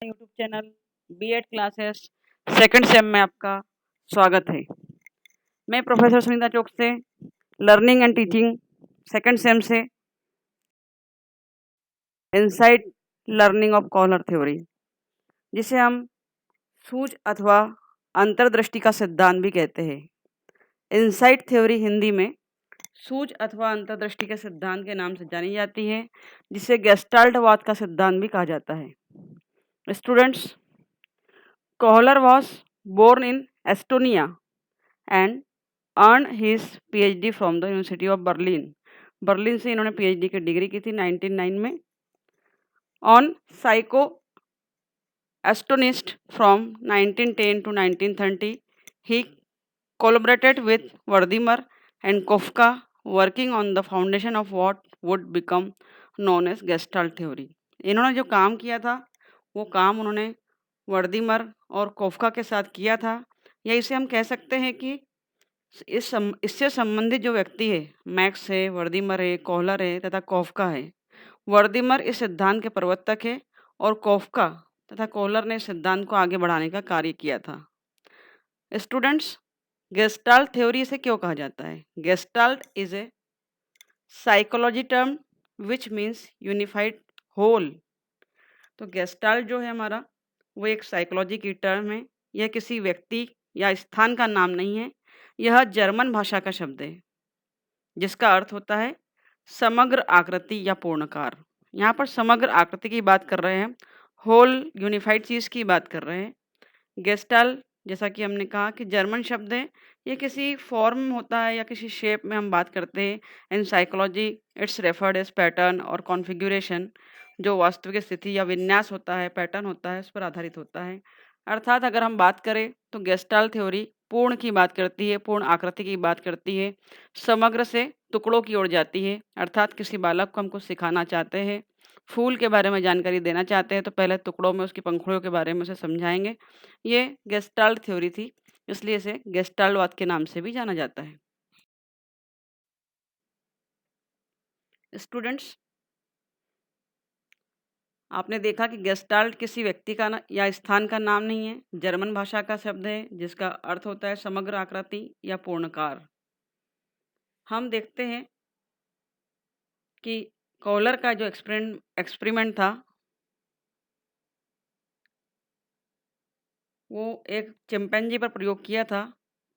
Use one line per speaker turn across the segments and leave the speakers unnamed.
YouTube channel BEd classes second sem में आपका स्वागत है। मैं प्रोफेसर सुनीता चौक से learning and teaching second sem से insight learning of Kohler theory, जिसे हम सूझ अथवा अंतर्दृष्टि का सिद्धांत भी कहते हैं। इनसाइट थ्योरी हिंदी में सूझ अथवा अंतर्दृष्टि के सिद्धांत के नाम से जानी जाती है, जिसे गेस्टाल्टवाद का सिद्धांत भी कहा जाता है। Students, Kohler was born in Estonia and earned his PhD from the University of Berlin. Berlin से इन्होंने पीएचडी की डिग्री की थी 1909 में। ऑन साइको एस्टोनिस्ट from 1910 to 1930 he collaborated with Wertheimer and Kafka working on the foundation of what would become known as Gestalt theory. इन्होंने जो काम किया था वो काम उन्होंने वर्दीमर और कोफका के साथ किया था, या इसे हम कह सकते हैं कि इससे संबंधित जो व्यक्ति है, मैक्स है, वर्दीमर है, कोहलर है तथा कोफका है। वर्दीमर इस सिद्धांत के प्रवर्तक है और कोफका तथा कोहलर ने इस सिद्धांत को आगे बढ़ाने का कार्य किया था। स्टूडेंट्स, गेस्टाल्ट थ्योरी से क्यों कहा जाता है? Gestalt is a psychology term which means unified whole. तो गेस्टाल्ट जो है हमारा, वो एक साइकोलॉजी की टर्म है। यह किसी व्यक्ति या स्थान का नाम नहीं है। यह जर्मन भाषा का शब्द है जिसका अर्थ होता है समग्र आकृति या पूर्णकार। यहाँ पर समग्र आकृति की बात कर रहे हैं, होल यूनिफाइड चीज़ की बात कर रहे हैं। गेस्टाल, जैसा कि हमने कहा कि जर्मन शब्द है, ये किसी फॉर्म में होता है या किसी शेप में हम बात करते हैं। In psychology it's referred as pattern और कॉन्फ़िगरेशन, जो वास्तविक स्थिति या विन्यास होता है, पैटर्न होता है, उस पर आधारित होता है। अर्थात अगर हम बात करें तो गेस्टाल थ्योरी पूर्ण की बात करती है, पूर्ण आकृति की बात करती है, समग्र से टुकड़ों की ओर जाती है। अर्थात किसी बालक को हम कुछ सिखाना चाहते हैं, फूल के बारे में जानकारी देना चाहते हैं, तो पहले टुकड़ों में उसकी पंखुड़ियों के बारे में उसे समझाएंगे। ये गेस्टाल्ट थ्योरी थी, इसलिए इसे गेस्टाल्टवाद के नाम से भी जाना जाता है। स्टूडेंट्स, आपने देखा कि गेस्टाल्ट किसी व्यक्ति का या स्थान का नाम नहीं है, जर्मन भाषा का शब्द है जिसका अर्थ होता है समग्र आकृति या पूर्णकार। हम देखते हैं कि कोहलर का जो एक्सपेरिमेंट था, वो एक चिंपैंजी पर प्रयोग किया था।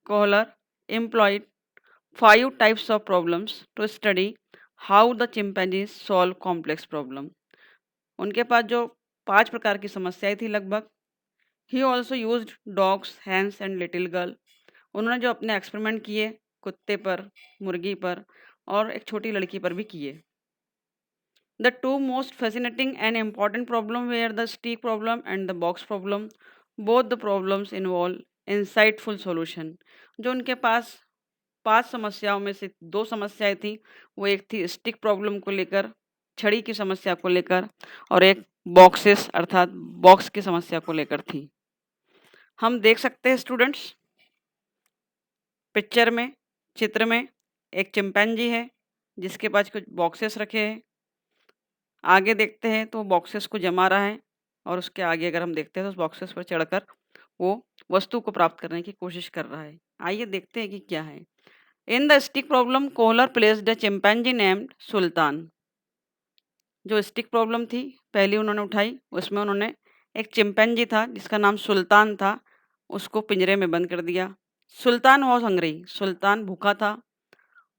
Kohler employed 5 types of problems to study how the chimpanzees solve complex problem. उनके पास जो 5 प्रकार की समस्याएं थी लगभग। He also used dogs, hens and little girl. उन्होंने जो अपने एक्सपेरिमेंट किए कुत्ते पर, मुर्गी पर और एक छोटी लड़की पर भी किए। The two most fascinating and important problem were the stick problem and the box problem. Both the problems involve insightful solution. जो उनके पास 5 समस्याओं में से 2 समस्याएं थी, वो एक थी स्टिक प्रॉब्लम को लेकर, छड़ी की समस्या को लेकर, और एक बॉक्सेस अर्थात बॉक्स की समस्या को लेकर थी। हम देख सकते हैं स्टूडेंट्स, पिक्चर में, चित्र में एक चिंपैंजी है जिसके पास कुछ बॉक्सेस रखे हैं। आगे देखते हैं तो बॉक्सेस को जमा रहा है, और उसके आगे अगर हम देखते हैं तो उस बॉक्सेस पर चढ़कर वो वस्तु को प्राप्त करने की कोशिश कर रहा है। आइए देखते हैं कि क्या है। In the stick problem Kohler placed a chimpanzee named Sultan. जो स्टिक प्रॉब्लम थी पहली उन्होंने उठाई, उसमें उन्होंने एक चिंपैंजी था जिसका नाम सुल्तान था, उसको पिंजरे में बंद कर दिया। सुल्तान वॉज हंग्री, सुल्तान भूखा था।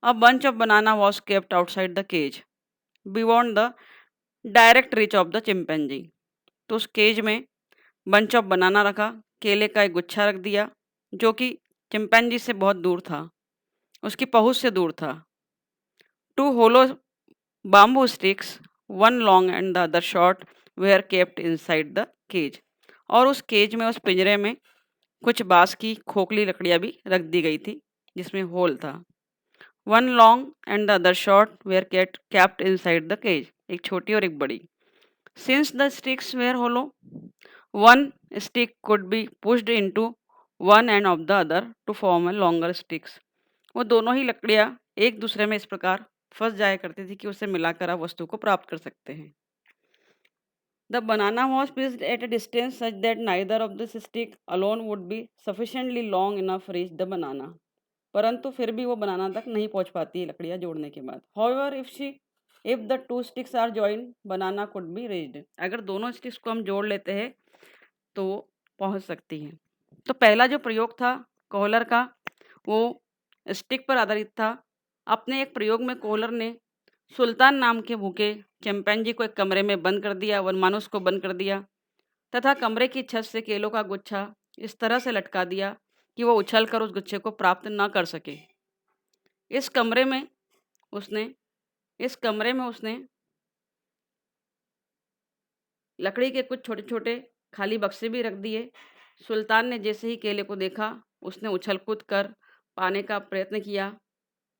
A bunch of banana was kept outside the cage beyond the direct reach of the chimpanzee. तो उस केज में बंच ऑफ बनाना रखा, केले का एक गुच्छा रख दिया जो कि चिंपैंजी से बहुत दूर था, उसकी पहुंच से दूर था। Two hollow bamboo sticks, one long and the other short, were kept inside the cage. और उस केज में, उस पिंजरे में कुछ बांस की खोखली लकड़ियां भी रख दी गई थी जिसमें होल था। One long and the other short were kept inside the cage. एक छोटी और एक बड़ी। Since the sticks were hollow, one stick could be pushed into one end of the other to form a longer sticks. वो दोनों ही लकड़ियां एक दूसरे में इस प्रकार फंस जाया करती थी कि उसे मिलाकर आप वस्तु को प्राप्त कर सकते हैं। The banana was placed at a distance such that neither of the stick alone would be sufficiently long enough to reach the banana. परंतु फिर भी वो बनाना तक नहीं पहुंच पाती है लकड़ियां जोड़ने के बाद. However, if the two sticks are joined, banana could be reached. अगर दोनों स्टिक्स को हम जोड़ लेते हैं तो वो पहुंच सकती है. तो पहला जो प्रयोग था कोहलर का वो स्टिक पर आधारित था. अपने एक प्रयोग में कोहलर ने सुल्तान नाम के भूखे चिंपैंजी को एक कमरे में बंद कर दिया, वनमानुष को बंद कर दिया तथा कमरे की छत से केलों का गुच्छा इस तरह से लटका दिया कि वो उछलकर उस गुच्छे को प्राप्त न कर सके. इस कमरे में उसने इस कमरे में उसने लकड़ी के कुछ छोटे छोटे खाली बक्से भी रख दिए. सुल्तान ने जैसे ही केले को देखा उसने उछल कूद कर पाने का प्रयत्न किया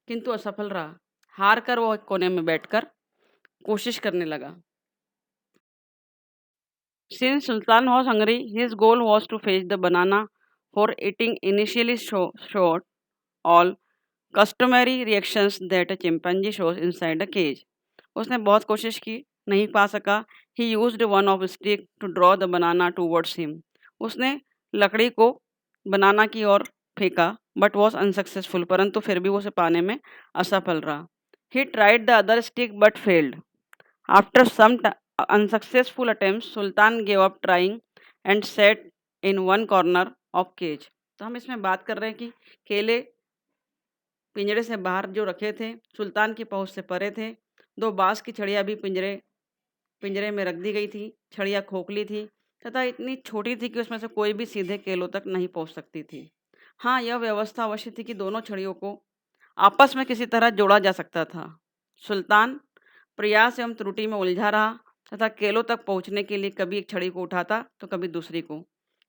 किंतु असफल रहा. हार कर वो एक कोने में बैठकर कोशिश करने लगा. Since Sultan was hungry, his goal was to fetch the banana for eating. Initially showed all customary reactions that a chimpanzee shows inside a cage. उसने बहुत कोशिश की, नहीं पा सका. He used one of stick to draw the banana towards him. उसने लकड़ी को बनाना की ओर फेंका but was unsuccessful. परंतु फिर भी वो उसे पाने में असफल रहा. He tried the other stick but failed. After some unsuccessful attempts, Sultan gave up trying and sat in one corner of cage. तो हम इसमें बात कर रहे हैं कि केले पिंजरे से बाहर जो रखे थे सुल्तान की पहुंच से परे थे. दो बांस की छड़ियाँ भी पिंजरे में रख दी गई थी. छड़ियाँ खोखली थी तथा इतनी छोटी थी कि उसमें से कोई भी सीधे केलों तक नहीं पहुंच सकती थी. हाँ, यह व्यवस्था अवश्य थी कि दोनों छड़ियों को आपस में किसी तरह जोड़ा जा सकता था. सुल्तान प्रयास एवं त्रुटि में उलझा रहा तथा केलों तक पहुंचने के लिए कभी एक छड़ी को उठाता तो कभी दूसरी को.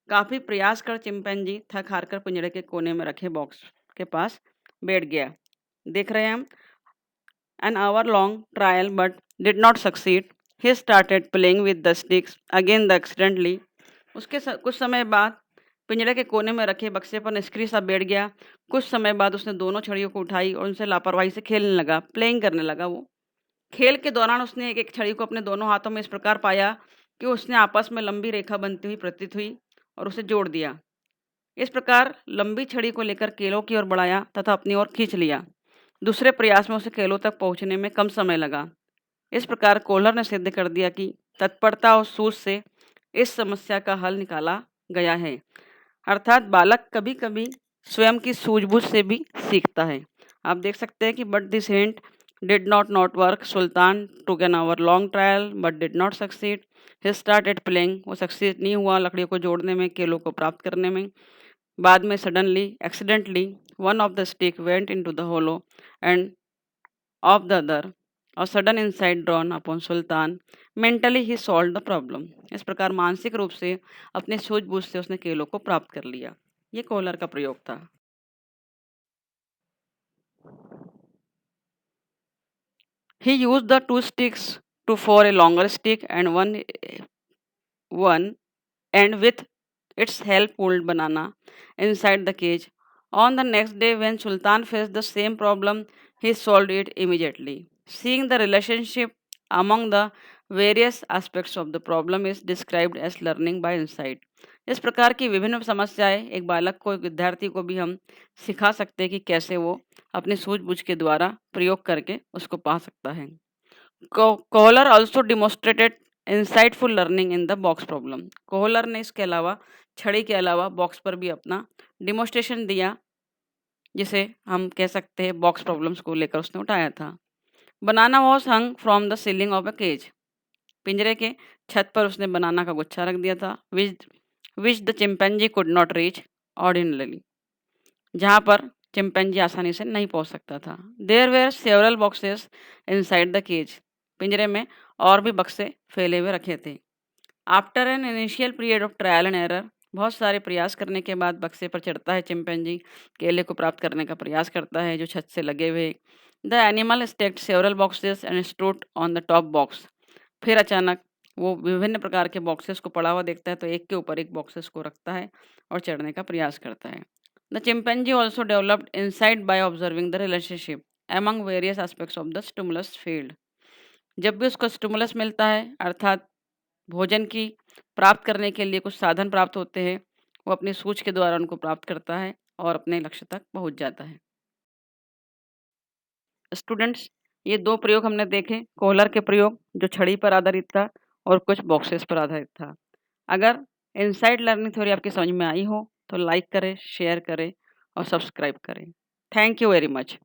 काफ़ी प्रयास कर चिंपैंजी थक हार कर पिंजरे के कोने में रखे बॉक्स के पास बैठ गया. देख रहे हैं हम. An hour long trial but did not succeed. He started playing with the sticks again the accidentally. कुछ समय बाद पिंजरे के कोने में रखे बक्से पर निष्क्रिय सा बैठ गया. कुछ समय बाद उसने दोनों छड़ियों को उठाई और उनसे लापरवाही से खेलने लगा, प्लेइंग करने लगा. वो खेल के दौरान उसने एक एक छड़ी को अपने दोनों हाथों में इस प्रकार पाया कि उसने आपस में लंबी रेखा बनती हुई प्रतीत हुई और उसे जोड़ दिया. इस प्रकार लंबी छड़ी को लेकर केलों की ओर बढ़ाया तथा अपनी ओर खींच लिया. दूसरे प्रयास में उसे केलों तक पहुंचने में कम समय लगा. इस प्रकार कोहलर ने सिद्ध कर दिया कि तत्परता और सूझ से इस समस्या का हल निकाला गया है. अर्थात बालक कभी कभी स्वयं की सूझबूझ से भी सीखता है. आप देख सकते हैं कि but this hint did not work. Sultan took an hour long trial but did not succeed. He started playing. वो सक्सीड नहीं हुआ लकड़ियों को जोड़ने में, केलों को प्राप्त करने में. बाद में suddenly, accidentally, one of the stick went into the hollow and of the other. A sudden insight drawn upon Sultan. Mentally he solved the problem. इस प्रकार मानसिक रूप से अपने सूझबूझ से उसने केलों को प्राप्त कर लिया. ये कोहलर का प्रयोग था. He used the two sticks to for a longer stick and one and with its help pulled banana inside the cage. On the next day when Sultan faced the same problem, he solved it immediately. Seeing the relationship among the various aspects of the problem is described as learning by insight. इस प्रकार की विभिन्न समस्याएं एक बालक को, एक विद्यार्थी को भी हम सिखा सकते हैं कि कैसे वो अपनी सूझबूझ के द्वारा प्रयोग करके उसको पा सकता है. Kohler also demonstrated insightful learning in the box problem. Kohler ने इसके अलावा छड़ी के अलावा बॉक्स पर भी अपना डिमोस्ट्रेशन दिया, जिसे हम कह सकते हैं बॉक्स प्रॉब्लम्स को लेकर उसने उठाया था. Banana was hung from the ceiling of a cage. पिंजरे के छत पर उसने बनाना का गुच्छा रख दिया था. Which the chimpanzee could not reach ordinarily. जहाँ पर चिंपैंजी आसानी से नहीं पहुँच सकता था. There were several boxes inside the cage. पिंजरे में और भी बक्से फैले हुए रखे थे. After an initial period of trial and error. बहुत सारे प्रयास करने के बाद बक्से पर चढ़ता है चिंपैंजी. केले को प्राप्त करने का प्रयास करता है जो छत से लगे हुए. The animal stacked several boxes and stood on the top box. फिर अचानक वो विभिन्न प्रकार के बॉक्सेस को पड़ा हुआ देखता है तो एक के ऊपर एक बॉक्सेस को रखता है और चढ़ने का प्रयास करता है. The chimpanzee also developed insight by observing the relationship among various aspects of the stimulus field. जब भी उसको स्टिमुलस मिलता है, अर्थात भोजन की प्राप्त करने के लिए कुछ साधन प्राप्त होते हैं, वो अपनी सूझ के द्वारा उनको प्राप्त करता है और अपने लक्ष्य तक पहुँच जाता है। स्टूडेंट्स, ये 2 प्रयोग हमने देखे, कोहलर के प्रयोग जो छड़ी पर आधारित था और कुछ बॉक्सेस पर आधारित था। अगर इनसाइड लर्निंग थ्योरी आपकी समझ में आई हो, तो लाइक करें, शेयर करें और सब्सक्राइब करें। Thank you very much.